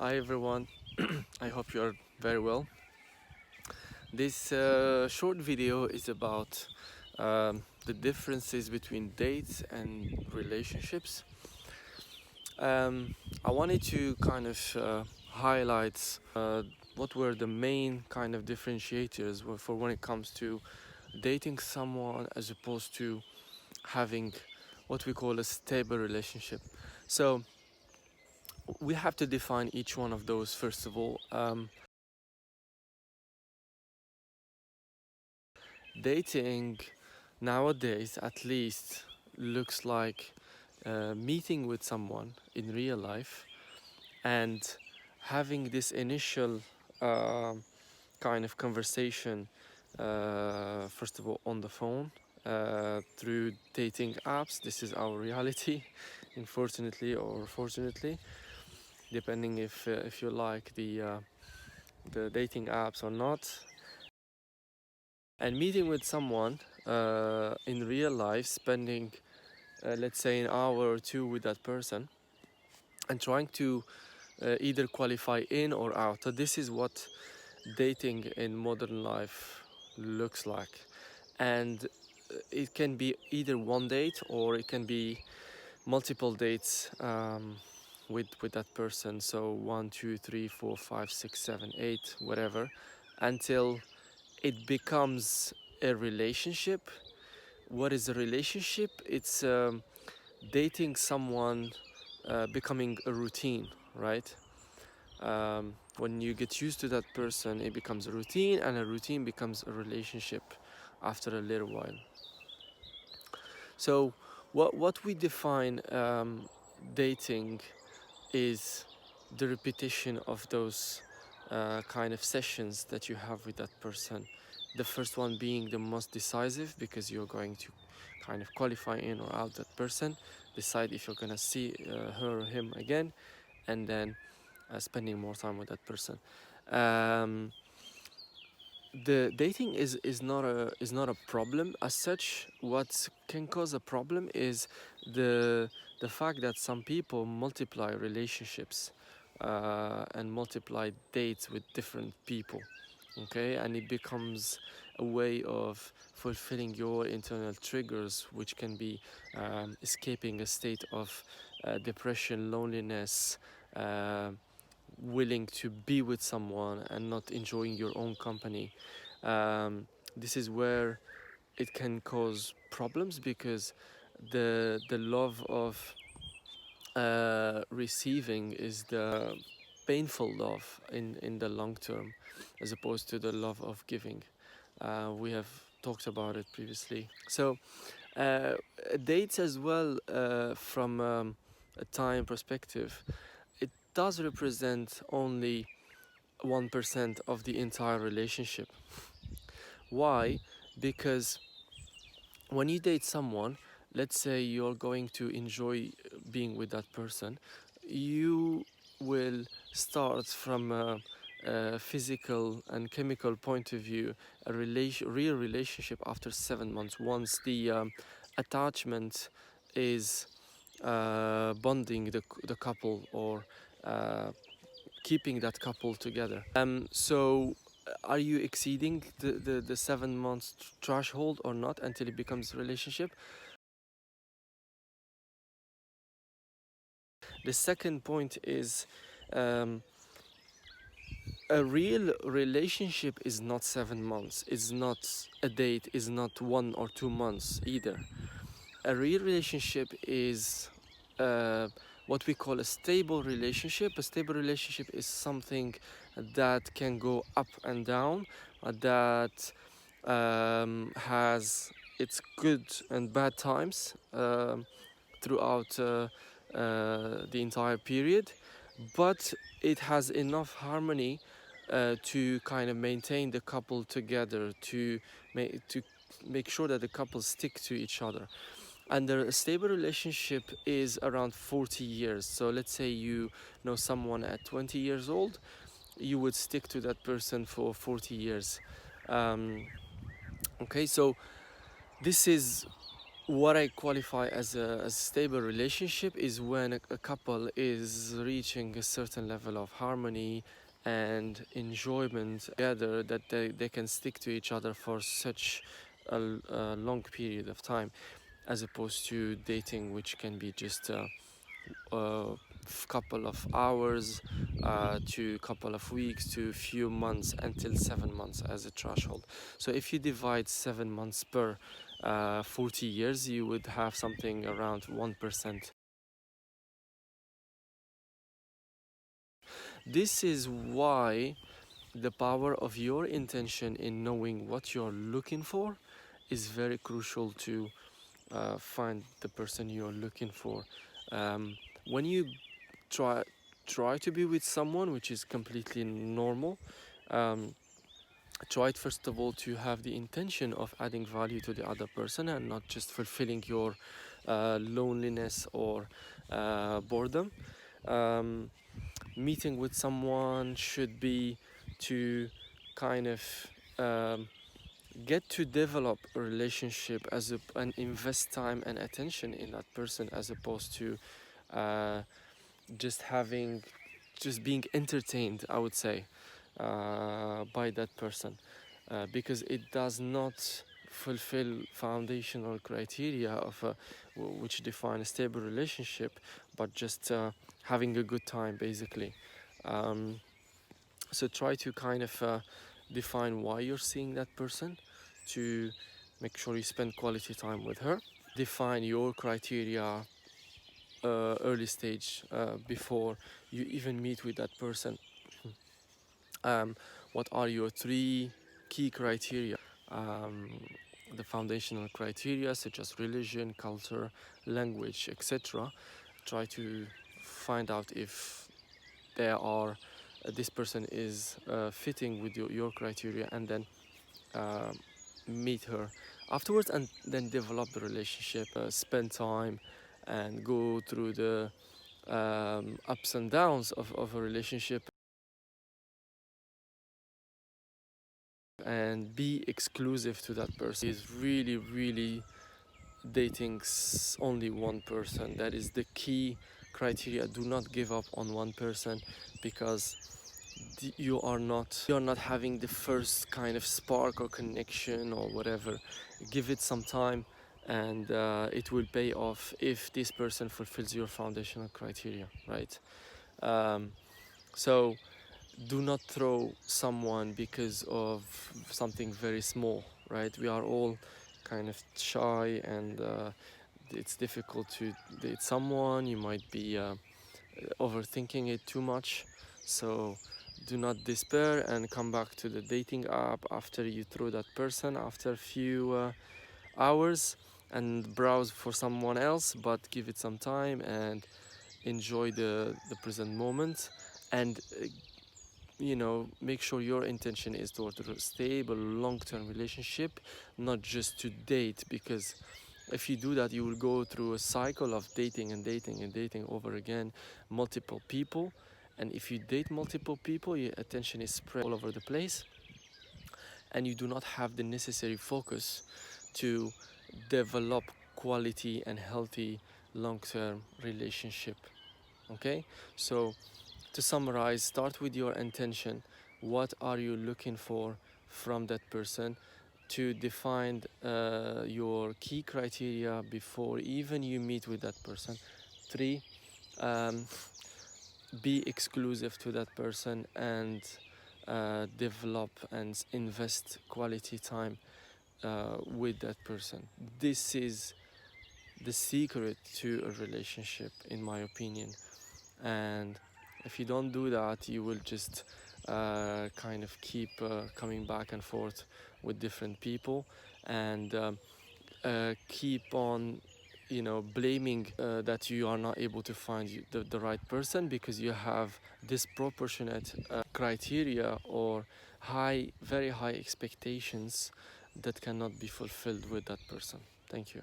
Hi everyone, I hope you are very well. This short video is about the differences between dates and relationships. I wanted to kind of highlight what were the main kind of differentiators for when it comes to dating someone as opposed to having what we call a stable relationship. So we have to define each one of those first of all. Dating nowadays, at least, looks like meeting with someone in real life and having this initial kind of conversation, first of all, on the phone through dating apps. This is our reality, unfortunately or fortunately, depending if you like the dating apps or not. And meeting with someone in real life, spending let's say an hour or two with that person and trying to either qualify in or out. So this is what dating in modern life looks like. And it can be either one date or it can be multiple dates with that person. So 1, 2, 3, 4, 5, 6, 7, 8, whatever, until it becomes a relationship. What is a relationship? It's dating someone, becoming a routine, right? When you get used to that person, it becomes a routine, and a routine becomes a relationship after a little while. So, what we define dating is the repetition of those kind of sessions that you have with that person. The first one being the most decisive because you're going to kind of qualify in or out that person, decide if you're gonna see her or him again, and then spending more time with that person. Um, the dating is not a problem as such. What can cause a problem is the fact that some people multiply relationships and multiply dates with different people, okay, and it becomes a way of fulfilling your internal triggers, which can be escaping a state of depression, loneliness, uh, willing to be with someone and not enjoying your own company. This is where it can cause problems because the love of receiving is the painful love in the long term, as opposed to the love of giving. We have talked about it previously. So uh, dates as well, from a time perspective, it does represent only 1% of the entire relationship. Why? Because when you date someone, let's say you're going to enjoy being with that person, you will start from a physical and chemical point of view, real relationship after 7 months, once the attachment is bonding the couple, or uh, keeping that couple together. So are you exceeding the 7 months threshold or not until it becomes a relationship? The second point is, um, a real relationship is not 7 months, it's not a date, is not 1 or 2 months either. A real relationship is what we call a stable relationship. A stable relationship is something that can go up and down, that has its good and bad times throughout the entire period, but it has enough harmony to kind of maintain the couple together, to make sure that the couple stick to each other. And a stable relationship is around 40 years. So let's say you know someone at 20 years old, you would stick to that person for 40 years. Okay, so this is what I qualify as a stable relationship is when a couple is reaching a certain level of harmony and enjoyment together, that they can stick to each other for such a long period of time, as opposed to dating, which can be just a couple of hours to couple of weeks to few months until 7 months as a threshold. So if you divide 7 months per 40 years, you would have something around 1%. This is why the power of your intention in knowing what you're looking for is very crucial to find the person you're looking for. When you try try to be with someone, which is completely normal, um, try first of all to have the intention of adding value to the other person and not just fulfilling your loneliness or boredom. um, Meeting with someone should be to kind of um, get to develop a relationship and invest time and attention in that person, as opposed to uh, just having just being entertained, I would say, by that person, because it does not fulfill foundational criteria of which define a stable relationship, but just having a good time basically. um, so try to kind of define why you're seeing that person, to make sure you spend quality time with her. Define your criteria early stage, before you even meet with that person. What are your three key criteria? Um, the foundational criteria such as religion, culture, language, etc. Try to find out if there are this person is fitting with your criteria, and then uh, meet her afterwards, and then develop the relationship, spend time and go through the ups and downs of a relationship, and be exclusive to that person. Is really, really dating only one person. That is the key criteria. Do not give up on one person, because you're not having the first kind of spark or connection or whatever. Give it some time, and it will pay off if this person fulfills your foundational criteria, right? um, so do not throw someone because of something very small, right? We are all kind of shy, and it's difficult to date someone. You might be overthinking it too much. So do not despair and come back to the dating app after you throw that person after a few hours, and browse for someone else, but give it some time and enjoy the present moment. And make sure your intention is toward a stable long-term relationship, not just to date, because if you do that, you will go through a cycle of dating and dating and dating over again, multiple people. And if you date multiple people, your attention is spread all over the place, and you do not have the necessary focus to develop quality and healthy long-term relationship. Okay, so to summarize, start with your intention. What are you looking for from that person? To define your key criteria before even you meet with that person. Three, um, be exclusive to that person, and develop and invest quality time with that person. This is the secret to a relationship, in my opinion. And if you don't do that, you will just kind of keep coming back and forth with different people, and keep on blaming that you are not able to find the right person, because you have disproportionate criteria or very high expectations that cannot be fulfilled with that person. Thank you.